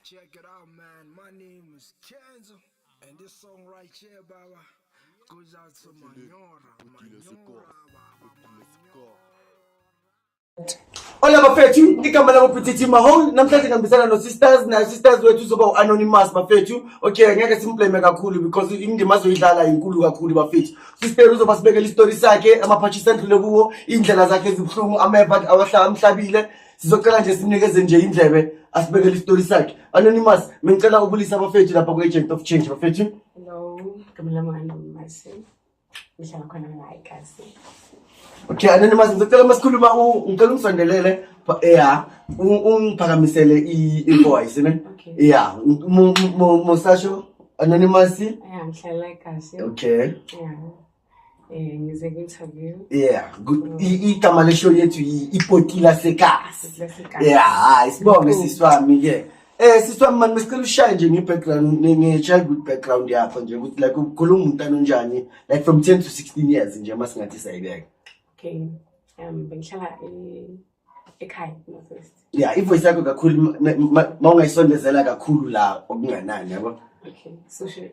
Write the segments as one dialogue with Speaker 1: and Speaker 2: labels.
Speaker 1: Check it out, man. My name is Kenzo, and this song right here, Baba, goes out to Manyora.
Speaker 2: Hola bafethu, igama lami uPhithithi Mahol. Namhlanje ngihambisana no sisters wethu uzoba anonymous bafethu. Okay, ngeke simblame kakhulu because indima azoyidlala inkulu kakhulu bafethu. Sister uzoba sibekela istory sakhe, amaphathi sendlule kuwo, indlela zakhe ezibhlungu, ameva amhlabile. Sizocela nje sinikeze nje indlebe asibekele istory sakhe. Anonymous, ngicela ubulisa bafethu lapha ku Agent of Change bafethu.
Speaker 3: Hello, igama lami Anonymous. Ngihlala khona la eKasi.
Speaker 2: Okay, Anonymous, ngicela masikhuluma ngicela ungisondelele ungiphakamisele i-voice ne?
Speaker 3: Okay.
Speaker 2: Yeah, Mosasho Anonymous.
Speaker 3: Yeah, ngihlala eKasi.
Speaker 2: Okay.
Speaker 3: Yeah. Ngize ku-interview.
Speaker 2: Yeah, good. Igama leshow yethu ipotila sekasi. Yeah, isibonge siswami ke. Siswami man mesicela ushaye nje nge-background nge-childhood background yakho nje ukuthi like ukhuluma umuntu onjani like from 10 to 16 years nje masingathi sayibeka.
Speaker 3: Okay. Bengihlala ekhaya first.
Speaker 2: Yeah, ivoice yakho kakhulu mawungayisondezela kakhulu la okunganani yabo.
Speaker 3: Okay. So sure.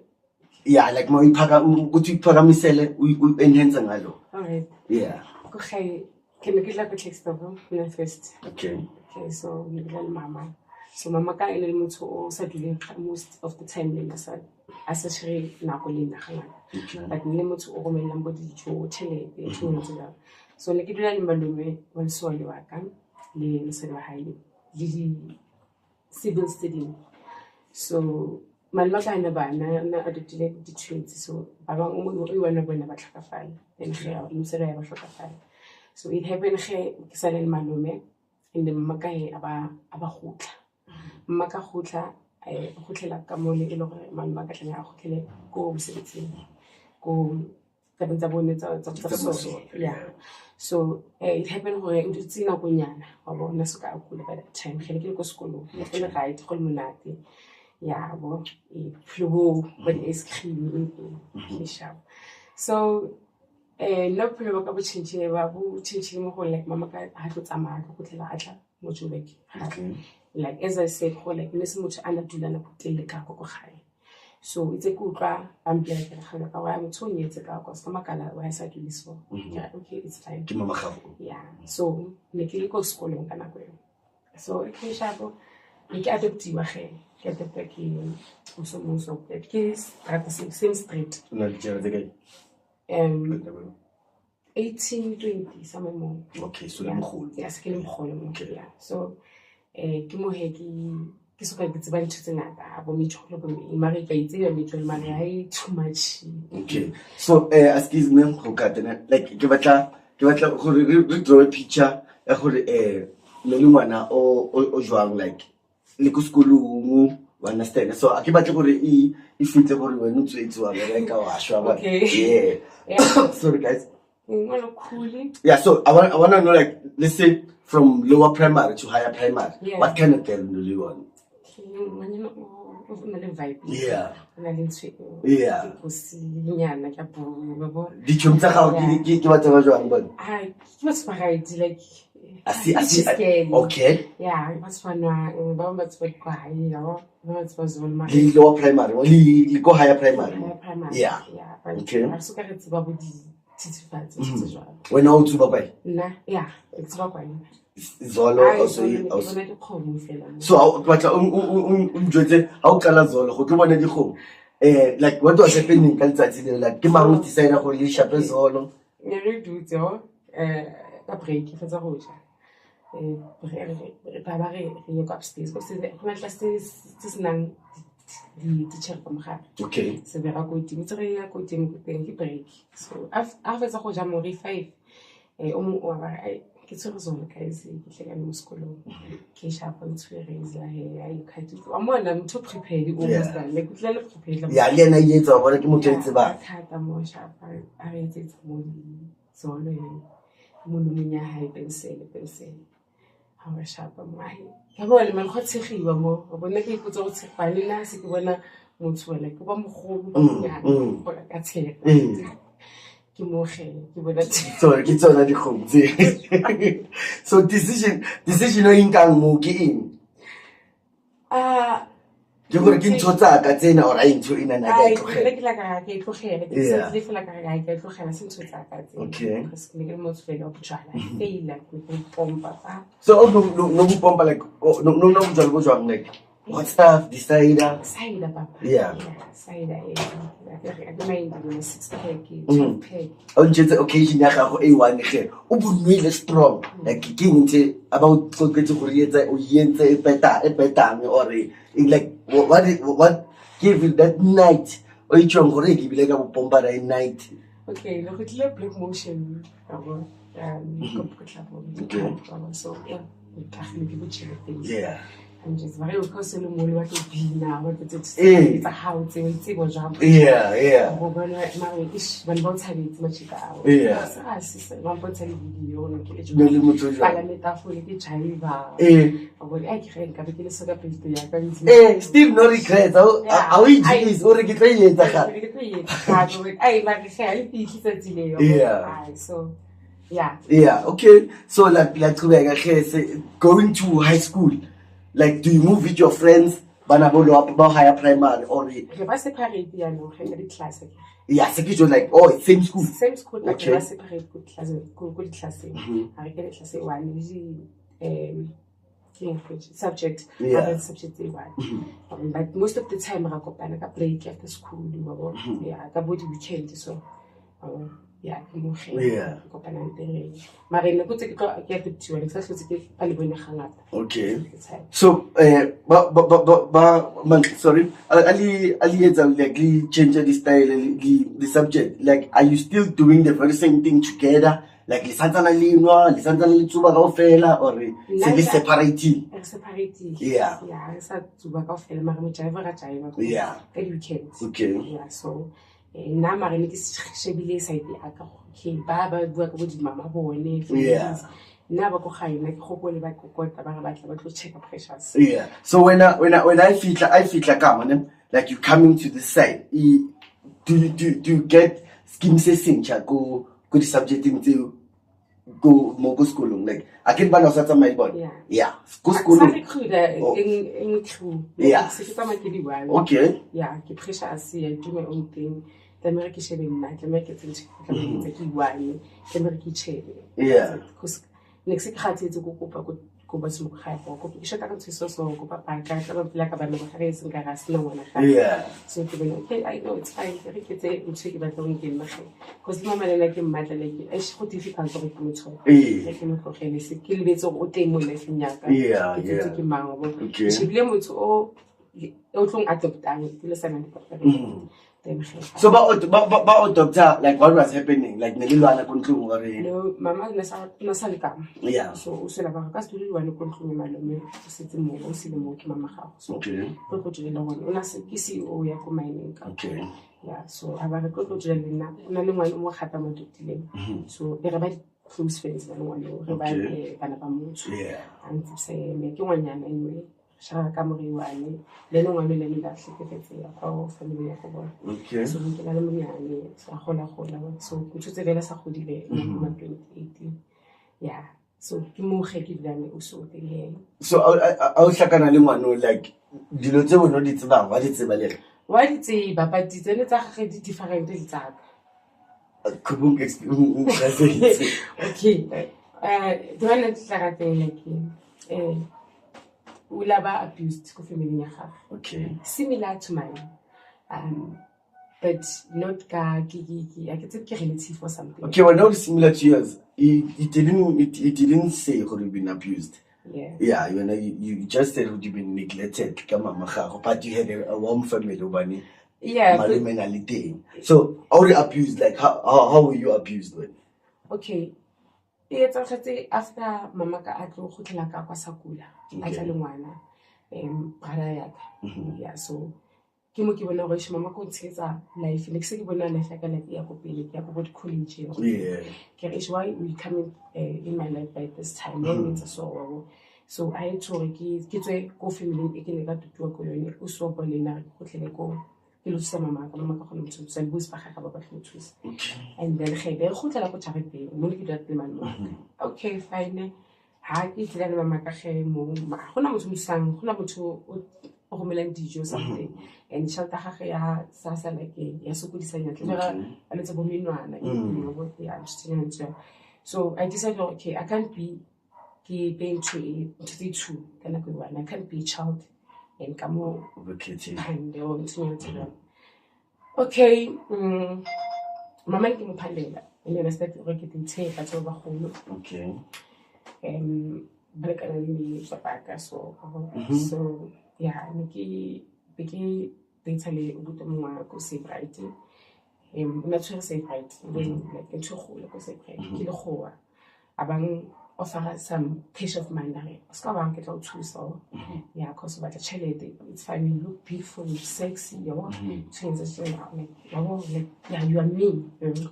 Speaker 2: Yeah, like ukuthi uyiphakamisele enhance ngalo.
Speaker 3: All right.
Speaker 2: Yeah.
Speaker 3: Okay. Can you get like a text of first?
Speaker 2: Okay.
Speaker 3: Okay, so ngidlala mama. So mama ka ene le motho o sa dule most of the time le nna sa share nako le nna gangata. But le motho o romelang bo dijo tšhelete tšhelete. So ne ke dula le malome wa lesole wa ka le mosadi wa hae le di civil study. So maloma ka ena bana na adoptile di twins. So ba bang o iwana bona ba tlhokafala then ge ya mosadi ya ba tlhokafala. So it happened ke sa le malome and mama ka aba gutla. Mama ka gutla gutlela ka mole e le gore maloma ka tlanya go tlele go mosebetsing go ka bentsa bone tsa so yeah. So it happened gore o ditse na go nyana wa bona se ka kula by that time ge ke go sekolo le go le right go le monate yeah bo e flow but ice cream ke sharp. So no problem ka bo change ba bo change mo go like mama ka ha tlo tsamaya go tlhela a tla mo Joburg. Like as I said go like nese motho ana dula na go telle ka go gae. So it's a good ba ambia ke ga ka wa motho nyetse ka go sa makala wa sa duliso. Yeah, okay, it's fine.
Speaker 2: Ke mama gago.
Speaker 3: Yeah. So ne ke le go sekolong kana go. So ke shabo ke adoptiwa ge ke adopta ke o so mo so ke at the same street.
Speaker 2: Na di tsela tse
Speaker 3: 1820 somewhere more.
Speaker 2: Okay, so le mogolo.
Speaker 3: Yes, ke le mogolo. Okay, yeah. So ke mo he ke soka ke tseba ntse ngata bo metšholo bo imare ka itse ya metšholo mare ai too much.
Speaker 2: Okay. So excuse me go katena like ke batla gore re draw a picture ya gore no le ngwana o jwang like le go sekolong wa understand. So a ke batla gore e fitle gore wena o tswetse wa bereka wa shwa ba.
Speaker 3: Okay.
Speaker 2: Yeah. Sorry guys.
Speaker 3: Cool.
Speaker 2: Yeah, so I want to know like let's say from lower primary to higher primary.
Speaker 3: Yeah.
Speaker 2: What kind of girl do you want? Yeah. Yeah. Di chumtsa ga ke batla ba jwang bona?
Speaker 3: Ai, ke batla ba gaidi like
Speaker 2: okay.
Speaker 3: Yeah, what's fun ba batla ba kwa hai ya ba batla zona ma.
Speaker 2: The lower primary or the go higher primary.
Speaker 3: Higher primary.
Speaker 2: Yeah.
Speaker 3: Yeah.
Speaker 2: Okay.
Speaker 3: Ba so ka re tsa ba bo di titifatse tse jwang.
Speaker 2: When o tsuba ba?
Speaker 3: Nna, yeah, it's ba kwa ina.
Speaker 2: Zolo also. So batla unjwetse ha o kala zolo go tlo bona dikgomo. Like what was happening ka letsatsi le like ke mang o decide go le shape zolo?
Speaker 3: Ne re dutse ka break e fetsa go ja. Ba re ye go upstairs go se go na tla se senang di chair ka mogare.
Speaker 2: Okay.
Speaker 3: Se be ra go timi re ya go timi go teng ke break. So a fetsa go ja mo re 5 o mo wa ba ke tsere zona guys ke tleka mo sekolong ke shapa ntshwere izla he ai khathi wa mona mtho prepared almost like utlele prepared
Speaker 2: ya le na yetsa bona ke motho ntse ba
Speaker 3: thata mo shapa a re tse mo zolo mo lunya hae pensele ha wa shapa mai ya bona man go tshegiwa mo bona ke ipotsa go tshepa le na se ke bona motho wala ke ba mogolo ba nya go ka tshepa ke mogele ke bona
Speaker 2: sorry ke tsona di khomtse. So decision o inkang mo ke eng? ke gore ke ntho tsa ka tsena or a ntho ena na ka
Speaker 3: I
Speaker 2: tlogela
Speaker 3: like like I tlogela.
Speaker 2: Yeah.
Speaker 3: Ke feel like I tlogela since it's like that.
Speaker 2: Okay.
Speaker 3: Because ke le motho fela o botjala. Fail like we pompa pa.
Speaker 2: so no bupompa like no bujwala bo jwang like what stuff decider
Speaker 3: Cider papa.
Speaker 2: Yeah.
Speaker 3: Cider. I don't mind the 6 pack, 12 pack.
Speaker 2: o ntshetse occasion ya gago e one ge o bonwile strong like ke ntse about go get go yetsa o yentse e betang or like what give you that night o itshong gore ke bile ka bopompa right night
Speaker 3: Okay, look at the black motion. So yeah,
Speaker 2: yeah
Speaker 3: I'm just very close to the mall. What to be now? What to
Speaker 2: Eh.
Speaker 3: it's a house. It's a job.
Speaker 2: yeah
Speaker 3: When both have it much out.
Speaker 2: Yeah.
Speaker 3: One point tell video.
Speaker 2: no le motho jwang
Speaker 3: Palameta for the chiva. I can't get a sort of
Speaker 2: still no regrets how is or ke tla yetsa ga
Speaker 3: I like I said
Speaker 2: Yeah.
Speaker 3: So yeah.
Speaker 2: Yeah, okay. So like going to high school, like do you move with your friends? Bana bolo up about higher primary or
Speaker 3: If I separate the class again.
Speaker 2: yeah, so like oh same school.
Speaker 3: Same school, but
Speaker 2: Okay.
Speaker 3: I separate good class. I get class one usually subject.
Speaker 2: Yeah.
Speaker 3: Other subject one. But most of the time I go back break after school. Yeah, I go to weekend so. Yeah,
Speaker 2: Yeah.
Speaker 3: Go back and Mara ne go tse ke get to one extra ke a le bone gangata.
Speaker 2: Okay.
Speaker 3: The time.
Speaker 2: So sorry, Ali like change the style the subject. Like are you still doing the very same thing together? Like lisantana le tsuba kaofela or se le separating?
Speaker 3: Separating.
Speaker 2: Yeah.
Speaker 3: Yeah, I said to work off the Mara Jiva.
Speaker 2: Yeah.
Speaker 3: Every weekend.
Speaker 2: Okay.
Speaker 3: Yeah, so nna mare ne ke shebile side ya ka okay ba bua ka bo di mama bone
Speaker 2: Yeah.
Speaker 3: nna ba go gaina ke gopole ba kokota ba batla ba tlo check pressures.
Speaker 2: Yeah. So when I feel come like you coming to the side, do you get scheme session go the subject into go mo go school like I can bana sa tsamai bona. Yeah. Go school.
Speaker 3: Sa crew
Speaker 2: Oh.
Speaker 3: in crew.
Speaker 2: Yeah.
Speaker 3: Se ke tsamaya ke di one.
Speaker 2: Okay.
Speaker 3: Yeah, ke pressures I do my own thing. The American shaving night, the American thing, the one, the American shaving.
Speaker 2: Yeah.
Speaker 3: Because next week, to go back to high for go shut down to so go back. I don't feel like I'm not raising gas. No one.
Speaker 2: Yeah.
Speaker 3: So okay, I know it's fine. I think it's check about the game. Because mama like him matter like it's so difficult to come to. Like him to get this kill bits of ote mo life nyaka.
Speaker 2: Yeah.
Speaker 3: It's mango.
Speaker 2: Okay.
Speaker 3: She blame to all long adoptang. Listen.
Speaker 2: So about doctor, like what was happening? Like nililwana kuntlung or
Speaker 3: No, mama nasalikam.
Speaker 2: yeah.
Speaker 3: So usela ba ka studi wa le kontlung malome o setse mo o sile mo ke mama gago. So
Speaker 2: Okay.
Speaker 3: go go dile one ona se ke CEO ya go mining ka.
Speaker 2: Okay.
Speaker 3: Yeah, so aba re go dile nna ona le ngwana mo gata mo dutileng. So re ba close friends ba ngwana re ba bana ba motho.
Speaker 2: Yeah.
Speaker 3: And se me ke ngwanyana anyway. Shaka ka mo riwane le no ngwana le nda hlekefetse ya ka family ya go bona.
Speaker 2: Okay.
Speaker 3: So ke la le monyane sa gola so ke tshotse bela sa godile mo 2018. Yeah, so ke mo ge ke dane o so teng.
Speaker 2: So I was hlakana le ngwana like dilo tse bono di tsebang wa di tseba le
Speaker 3: Wa di tseba but di tsene tsa gage di different le tsa ka.
Speaker 2: kubung experience.
Speaker 3: Okay. Do I not like ulaba abused ko family ya gagwe.
Speaker 2: Okay.
Speaker 3: Similar to mine. But not ka I can take relative or something.
Speaker 2: Okay, well now it's similar to yours. It didn't say how you've been abused.
Speaker 3: Yeah.
Speaker 2: Yeah, you just said you've been neglected. But you had a warm family, Obani.
Speaker 3: Yeah. But,
Speaker 2: so how you abused? Like how were you abused when?
Speaker 3: okay. It's actually after mama ka atlo khutlela ka kwa Sakula. Atla le ngwana. Brother ya ka. Yeah, so ke mo ke bona go mama go ntshetsa life ne ke se ke bona life ka life ya go pele ke go college.
Speaker 2: Yeah.
Speaker 3: Ke re why we come in my life by this time. So I had to ke tswe go family e ke ne ka tutwa go yone o so bo le na go tlele go ke lo tsa mama ka go motho sa le bus ba ga ba ba tlhotse. And then ge be go tla go tshwaretse mo le ke dira temane. Okay, fine. Ha ke tla le mama ka ge mo go na motho musang go na motho o romelang dijo something and tšhelete ya gage ya sasa like ya sokodisanya tle ga a letse bo menwana so I decided okay I can't be paying to the two kana go one I can't be a child and come on okay mama ke mophalela and then I started working in tea ka tsoba kholo
Speaker 2: okay
Speaker 3: break and papa so so yeah niki beke data le ubuto mwa ko save right natural save right like ntho kholo ko save right ke le khoa abang offer some peace of mind there ska ba nke tlo thusa yeah cause ba tšhelete it's fine you look beautiful you sexy you know change like yeah you are me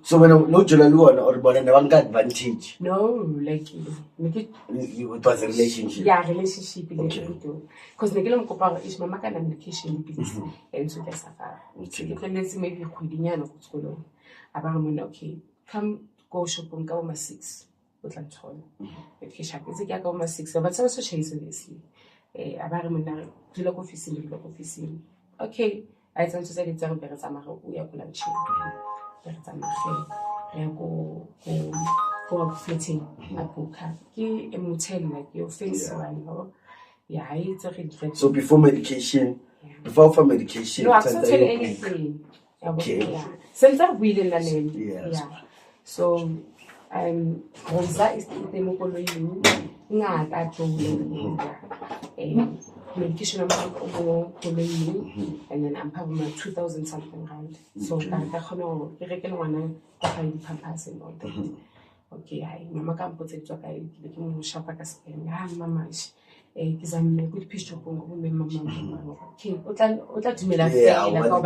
Speaker 2: so when no jola luona or bona na banga advantage
Speaker 3: no like it
Speaker 2: was a relationship
Speaker 3: yeah relationship because negelo mkopa is mama kana medication please and so that's after ke tlemetse maybe khwidinyana go tsholo abang mona okay come go shopping ka 6 utla tsholo medication itse ke ka 6 but so chase this abang mona dilo ko office okay I tend to say it's a better summer we are going to better summer ya go fitting abuka ki emotel like your face one yeah it's a regret
Speaker 2: so before medication before medication
Speaker 3: no I don't tell anything
Speaker 2: okay
Speaker 3: yeah since I really learning
Speaker 2: yeah
Speaker 3: so Rosa is the mokolo yu nga ka tlo medication amount and then I'm having my 2,000 something rand. So I reckon one I find pampers and all that. Okay, mama can put it to a making shop at a spend. Mama because I'm a good piece of mama. Okay, what to me like what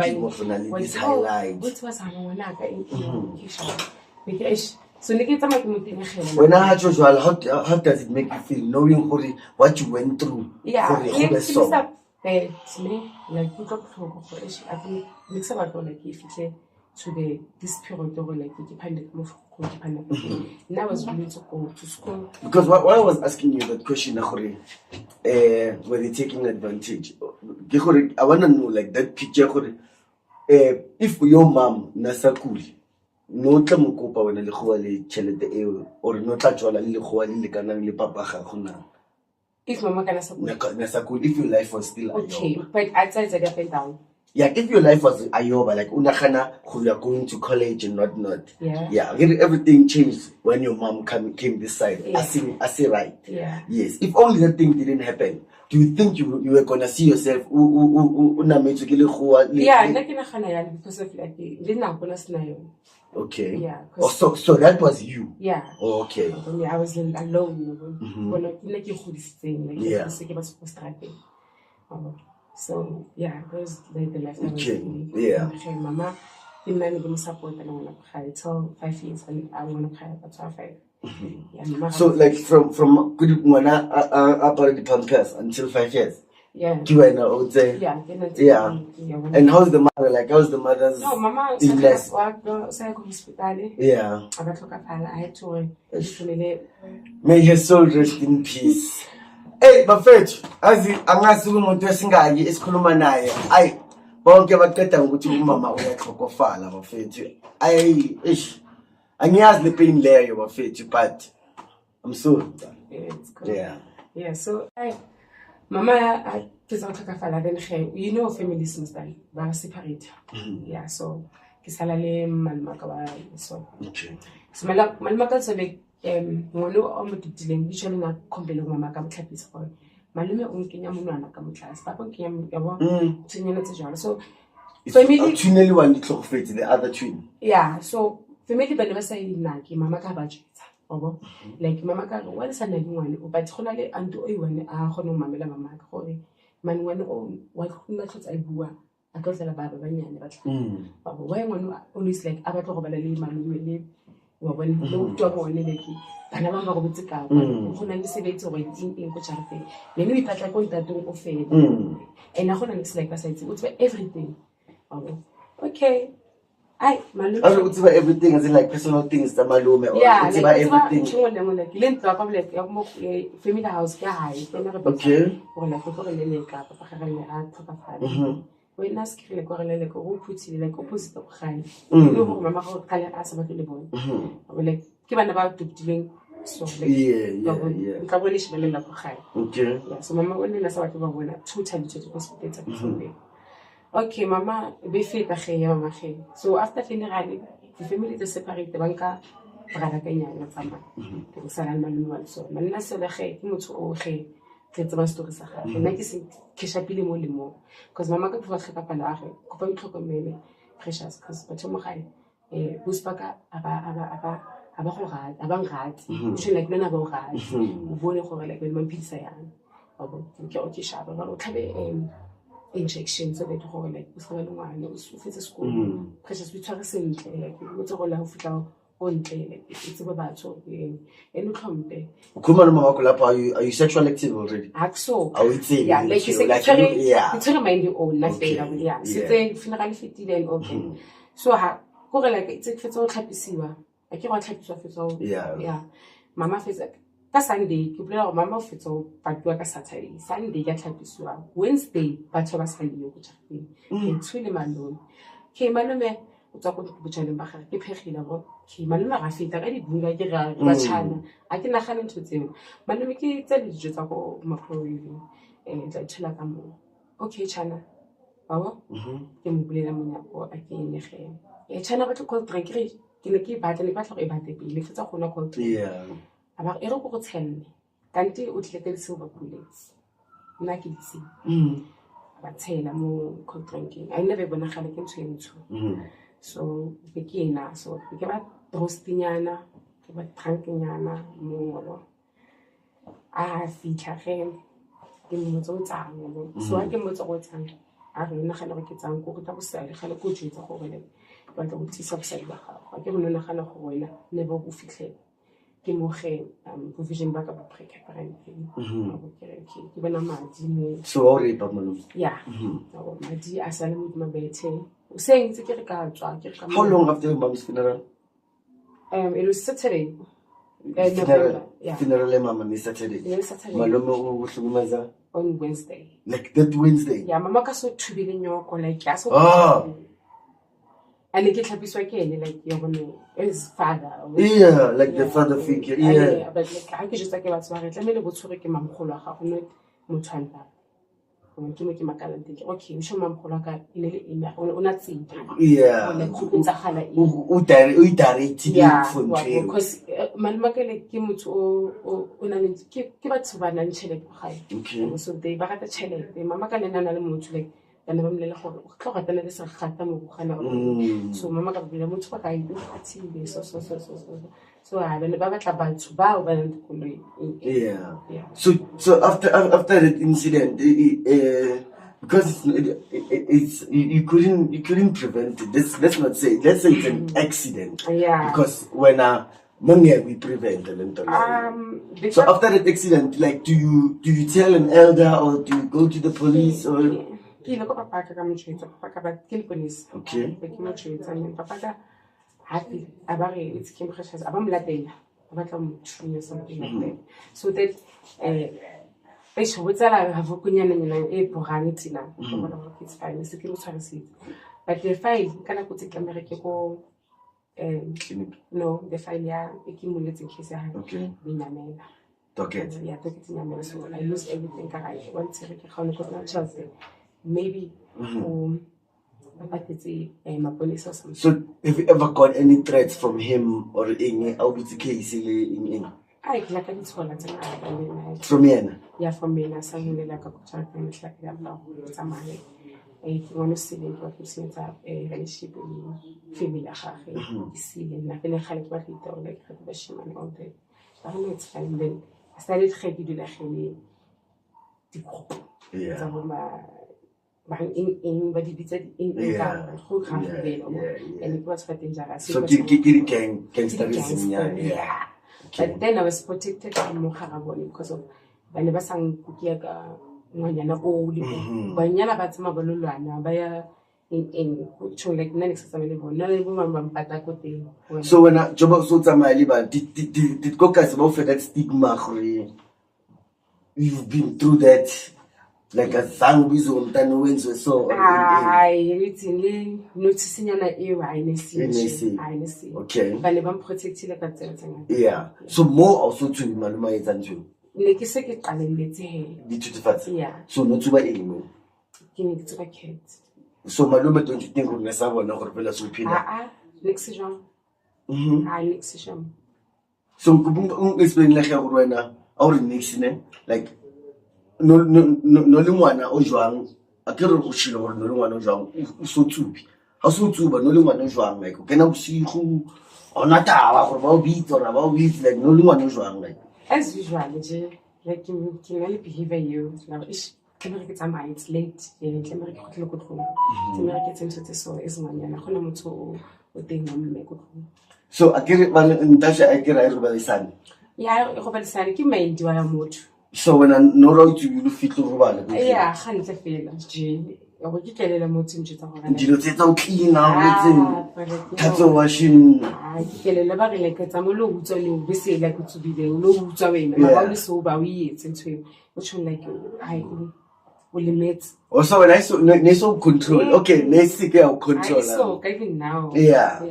Speaker 3: was I because so
Speaker 2: when I had usual, how does it make you feel knowing what you went through?
Speaker 3: Yeah, like we got for I think mix about like if you to this period like you depended more now I was really to go to school.
Speaker 2: Because what I was asking you that question, were they taking advantage? I want to know like that picture. If your mom Nasakuli. No tla mokopa wena le goa le chelete eo or no tla tjola le goa le kanang le papa ga gona
Speaker 3: if mama kana support
Speaker 2: if your life was still
Speaker 3: okay ayoba. But outside that up and down
Speaker 2: yeah if your life was ayoba like unagana you are going to college and not yeah everything changed when your mom came this side I say right yes if only that thing didn't happen do you think you were gonna see yourself
Speaker 3: yeah like because of like okay
Speaker 2: yeah so that was you okay
Speaker 3: I was alone when I like you so yeah those the life mama didn't manage to support and I want to cry till 5 years and I want to cry about 5
Speaker 2: so like from good mwana apparently pampers until 5 years
Speaker 3: yeah
Speaker 2: and how's the mother like how's the mother's
Speaker 3: no mama
Speaker 2: illness
Speaker 3: hospital
Speaker 2: yeah
Speaker 3: I had to
Speaker 2: may her soul rest in peace hey bafethu azi angasi umuntu esingayi esikhuluma naye ay bonke baqeda ukuthi umama uyaxhokofala bafethu ay angiyazi le pain leyo bafethu but I'm sorry yeah
Speaker 3: so mama kizawuxhokofala then you know families must ba separate yeah so kisala le malmaka ba so
Speaker 2: okay
Speaker 3: so malmaka sabe ngolo o motidileng usually na khombele mama ka motlhapisa gore malume o nkenya monwana ka motlase papa o nkenya ya bo tshenyana tse jalo so family
Speaker 2: twinely one ditlhogofetse the other twin
Speaker 3: yeah so family ba ne ba sa inaki mama ka ba jetsa obo like mama ka go wa sana dingwane o ba tshona le anto o iwane a gone mamela mama ka gore mane wane o wa khona tlotsa ibua a tlotla ba banyane ba tla babo wa ngwane always like a batlo go bala le malume le wa bona lo twa bone leki bana ba go botse ka go na le sebetso go eng go tšarete le no ipatla ko ntatong o fela and a gona le like ba sa itse o tswe everything okay I
Speaker 2: I don't know everything as in like personal things that malume or
Speaker 3: yeah,
Speaker 2: it's
Speaker 3: like
Speaker 2: about
Speaker 3: it's about
Speaker 2: everything.
Speaker 3: like lent la ka like ya mo family house ka high tena re
Speaker 2: Okay.
Speaker 3: or like go re le ka papa ga re a thoka fadi when na skrile go re le go phuthi like opposite go gane le go mama go kale a sa ba le bona like ke bana ba duptileng so like
Speaker 2: yeah
Speaker 3: ka bole shi le la go gane
Speaker 2: okay
Speaker 3: yeah so mama o ne na sa batho ba bona totally go spitsa something. Okay, mama, be feta ge ya mama ge. So after funeral, the family is separated. Banka brada ka nyana tsama. Ke sala malumi wa so. Manna se le ge ke motho o ge ke tsama story sa ga. Nna ke se ke shapile mo le mo. Because mama ka tloga tlhoka pala ge. Go pa itlhokomele precious because batho mo gae buspaka aba go ga aba ngati. Utsho like nna ba go ga. O bone gore like when mampisa yana. Ba bo ke o ke shaba ba o tlhabe injection so that go like o sala ngwana o fetse sekolo precious we tshware sentle like o tse go la ho fitla o ntle like it's ba batho ene tlhompe
Speaker 2: Kuma no mama lapha are you sexual active already?
Speaker 3: so
Speaker 2: Are you saying
Speaker 3: yeah like you say
Speaker 2: like
Speaker 3: yeah it's not mind your own not
Speaker 2: okay.
Speaker 3: yeah sitse funeral fitile and okay so ha go re like it's fetsa o tlhapisiwa like go tlhapiswa fetsa yeah mama fetsa ka Sunday ke bolela mama o fetsa o patwa ka Saturday Sunday ya tlhapiswa Wednesday batho ba sa le go tshapeng ke tswile malome ke malome o tswa go botšhaleng ba gare ke phegile go ke malome ga feta ka dibunga ke ga ba tshana a ke nagana ntho tseo malome ke tsa le dijo tsa go makhroili tla tshela ka mo okay tshana baba ke mo bulela monyako a ke nege tshana ba tlo cold drink ke ne ke batla le batla go e bate pele fetsa gona cold drink aba e re go go tshenne kanti o tlile ka silver bullets nna ke ditsi ba tshela mo cold drinking I never bona gale ke ntshwentso so ke ena so ke ba rostinyana ke ba trankinyana mo fitla ge ke mo tsang so ha ke mo tsang a re nna gana ke tsang go ta bosale gale go jetsa go bele ba tla go tsisa bosale ba gago ke go nna gana go wena ne ba go fitlhela ke moge provision ba ka ba preparanteng ke bona madi mo
Speaker 2: so ore ba malome
Speaker 3: yeah madi a sala mo mabethe o seng tse ke re ka tswa ke ka
Speaker 2: how long after your mom's funeral
Speaker 3: it was Saturday
Speaker 2: funeral mama ni Saturday malome o hlukumeza
Speaker 3: on Wednesday
Speaker 2: like that Wednesday
Speaker 3: yeah mama ka so thubile nyoko like ya so and ke tlhapiswa ke ene like you know his father
Speaker 2: like the father figure
Speaker 3: but like ha ke just ke batho ba re tlamele bo tshwere ke mamkholo ga go no mothanda ke mo ke makala ntse okay o shoma mamkholo ka ine le ina o na tsinta like go tsa gala
Speaker 2: o direct phone
Speaker 3: because malmakele ke motho o na le ke batho ba nang tšhelete gae so they ba rata tšhelete mama ka nna na le motho like kana ba mlela gore o tloga tana le sa gata mo go gana so mama ka bula motho ba ka ile khathile so ha bana ba batla batho ba ba nang dikoloi
Speaker 2: so after that incident because it's you couldn't prevent it. Let's say it's an accident because when we prevent so after that accident like do you tell an elder or do you go to the police or
Speaker 3: ke le go papa ka mo tshwetsa papa ka ba ke police
Speaker 2: okay
Speaker 3: ke mo tshwetsa mme papa ka happy abare it's ke precious aba mlatela ba tla mo thunya something like that so that so what's that have kunyana nyana porane tina go it's fine se ke mo tshwarisitse but the file kana go tse kamere ke go
Speaker 2: clinic
Speaker 3: no the file ya ke mo letse case ya
Speaker 2: okay
Speaker 3: binamela
Speaker 2: okay
Speaker 3: yeah to get nyamela so I lose everything ka I want to ke ga no go chance maybe
Speaker 2: so have you ever got any threats from him or any out of the case in
Speaker 3: I like it's all
Speaker 2: from him
Speaker 3: from me na sa hile like go tshwara ke mtla ke ya bla tsa mane ke want to see it what is it relationship family ya gagwe see na pele ga le ke ba tlita like ga ba shimane all day ba no it's fine then I started to get la gele di group tsa bo ma in but it's in go ga belo and it was getting jara
Speaker 2: so gangsterism
Speaker 3: but then I was protected from Moharaboni because of bane ba sang kukia ka ngwanyana o le banyana ba tsama ba lolwana ba ya like nna ne ke sa tsamaye le bone nna le bo mang ba mpata ko teng
Speaker 2: So when job so tsamaya le ba did go guys about that stigma gore you've been through that like a zangu bizo umntana wenziwe so
Speaker 3: hayi everything le nothisinyana eo ha ine si
Speaker 2: okay
Speaker 3: ba ne ba mprotectile ka tsela tse ngata
Speaker 2: yeah so more also to maluma etsa ntho
Speaker 3: ne ke se ke qalelletse he
Speaker 2: dithutefatse
Speaker 3: yeah
Speaker 2: so no tsuba eng
Speaker 3: ke ne ke tsuba cat
Speaker 2: so maluma don't you think gore sa bona gore pela so phila
Speaker 3: next jam next jam
Speaker 2: so go explain la ga gore wena or next ne like no le ngwana o jwang a ke re go tshilo gore no le ngwana o jwang o so tsubi ha so tsuba no le ngwana o jwang like o kena bosigo ona taba gore ba o bitsa ra ba o bitsa like no le ngwana o jwang like
Speaker 3: as usual like ke na le behavior you now ish ke re ke tsamaya it's late ke re ke go tlhola ke re ke tsentse so ezinganyana gona motho o teng mo mme go
Speaker 2: so a ke re ba ntasha a ke ra re ba isane
Speaker 3: ya go ba isane ke mind wa motho
Speaker 2: so when I no right you fitlo go bana
Speaker 3: yeah gantle fela je go ke kelela motho ntse tsa gore
Speaker 2: dilo tse tsa o clean out tatso washing
Speaker 3: ke kelela ba re like tsa mo lo utswa le be se la go tsubile lo utswa wena ba le so ba o yetse ntwe o tshwana like I will limit
Speaker 2: also when I so control okay let's see how control
Speaker 3: so even now
Speaker 2: yeah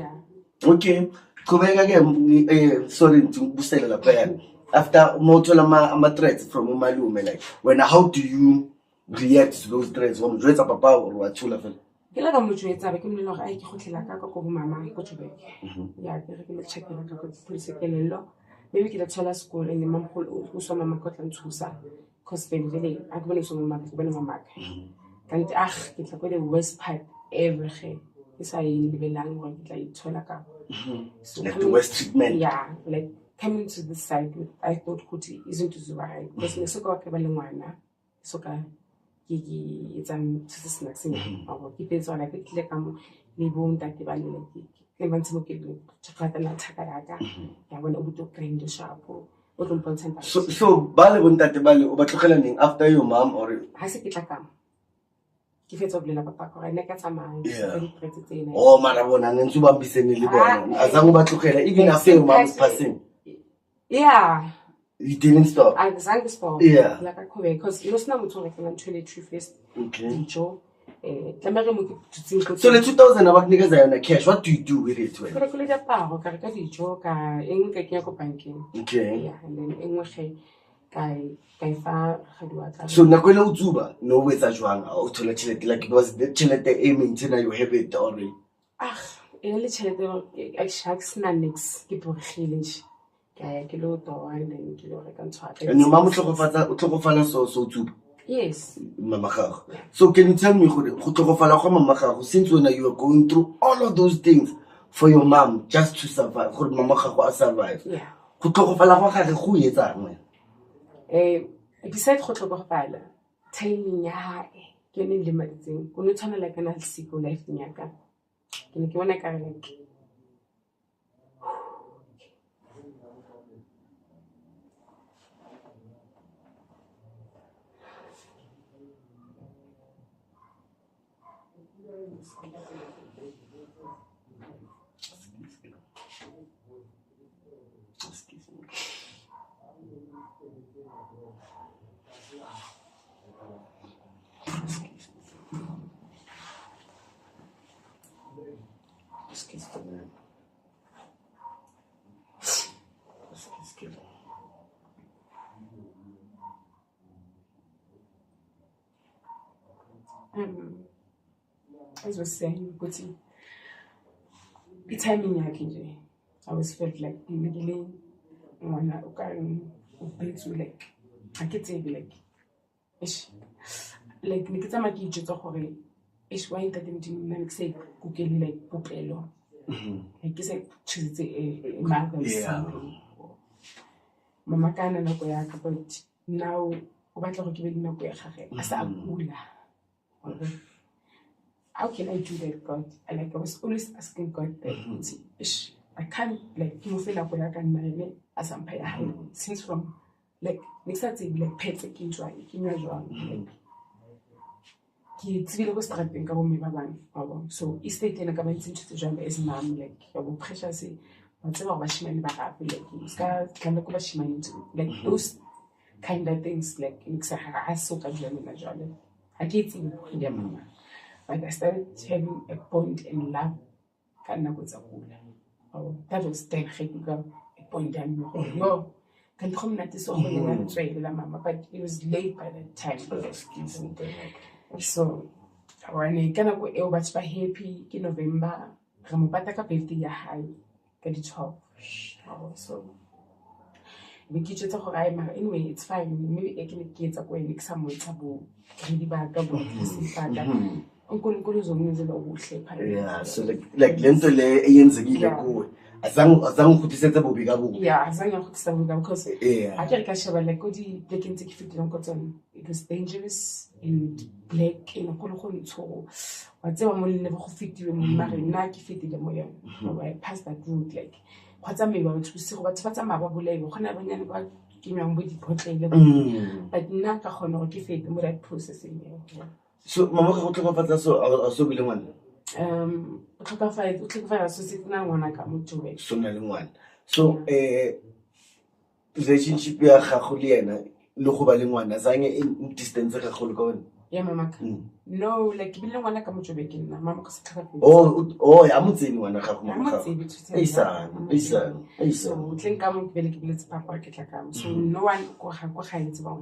Speaker 2: okay kubeka ke sorry to busela lapha after mothola ama threats from umalume like when how do you react to those threats when you papa or what thula fela
Speaker 3: ke la ka mo tshwetsa ba ke mmelo ga ke gotlela ka go bo mama go tshwebe ya ke re ke le checkela ka go police kelelo maybe ke la tsala school le mamkholo o so mama go tla nthusa cause vele a go bone so mama go bone mama kanti ke tla go the worst part ever ke sa e lebelang go ke tla ithola ka
Speaker 2: so like the worst treatment
Speaker 3: yeah like coming to this side I thought kuti isn't to zuba because nesoka ke ba le ngwana soka ke etsang se se snacksing abo ke petso la ke tle ka mo le bo ntate ba le ke ba ntse mo ke le tsaka la thaka yaka ya bona o buto grind shapo o tlo mpontsha
Speaker 2: so ba le bo ntate ba le o ba tlogela neng after your mom or
Speaker 3: ha se ke tla ka ke fetsa bolela papa go ne ka tsamaya
Speaker 2: oh mara bona ntse ba mbisene le bona azangu ba tlogela even after your mom's passing
Speaker 3: yeah
Speaker 2: you didn't stop
Speaker 3: I didn't stop
Speaker 2: yeah
Speaker 3: like I could because you know sna motho re kana toiletry first
Speaker 2: okay
Speaker 3: dijo tlamere mo ke tutsing go
Speaker 2: so le 2000 abakunikeza yona cash what do you do with it when
Speaker 3: ke le daparo ka re ka dijo ka eng ka ke go bankeng
Speaker 2: okay
Speaker 3: yeah and then engwe kai fa gadwa ka
Speaker 2: so na kwele utsuba no wetsa jwang o thola tšhelete like it was the tšhelete a maintain your habit already
Speaker 3: le tšhelete I sharks na nix ke borgile ke lo to and then ke lo re ka ntshwa
Speaker 2: and your mom tlhogofala so utsuba
Speaker 3: yes
Speaker 2: mama gago so can you tell me go tlhogofala go mama gago since when you are going through all of those things for your mom just to survive go mama gago a survive
Speaker 3: yeah
Speaker 2: go tlhogofala go gage go etsang
Speaker 3: beside go tlhogofala timing ya hae ke ne le maditseng go ne tshwana like kana siko life nyaka ke ne ke bona ka like as I was saying, but the timing I was felt like immediately when I got to like I could say like nikita maki just hore ish why that didn't make say kukeli like popelo like say chitse e manga mama kana na go ya ka but now o batla go ke be dina go ya gage a sa kula. How can I do that, God? And like I was always asking God that I can't like you feel like I can as I'm paying since from like next time like pets like into like ke tsebile go strateng ka bomme ba bang so estate ena ka ba ntse jalo as mom like ya bo precious ba tseba go bashimane ba gape like ska tla ko bashimane like those kind of things like mix ha so ka dilo nna jalo ha ke tseng ya mama but I started having a point in love ka nna go tsa kula that was then a point and no can come not this over the mama but it was late by that time so when kana go e ba tshpa happy ke November re mo pata ka birthday ya hae ka di 12 so we ke tshotse go gae mara anyway it's fine maybe e ke ne ke etsa go ene ke sa mo etsa bo re di ba ka bo sifaka uNkulunkulu uzomenzela okuhle phela
Speaker 2: yeah so like lento le eyenzekile kuwe azange ukuthisetsa bobi ka bo
Speaker 3: yeah azange ukuthisetsa bobi because I just ka sheba like go di plekeng tse ke fitileng ko tsone it was dangerous and black in go go ntso wa tseba mo le go fitiwe mo mare nna ke fitile mo yona I passed that route like khotsa me ba tshuse go batho ba tsa maba boleng go na banyane ba kenyang bo dipotlele but nna ka gona go ke fete mo that processing
Speaker 2: so mama ga go tlhokafatsa so a so bile ngwana
Speaker 3: o tlhokafatsa so se tsena ngwana ka motho we
Speaker 2: so na le ngwana so relationship ya gago le yena le go ba le ngwana zange in distance ga go le ka wena
Speaker 3: ya mama no like bile ngwana ka motho we ke nna mama ka se tlhokafatsa
Speaker 2: ya motseni ngwana gago mama
Speaker 3: so tlenka mo ke bele ke bile tsa papa ke tla ka so no one go ga go ga itse ba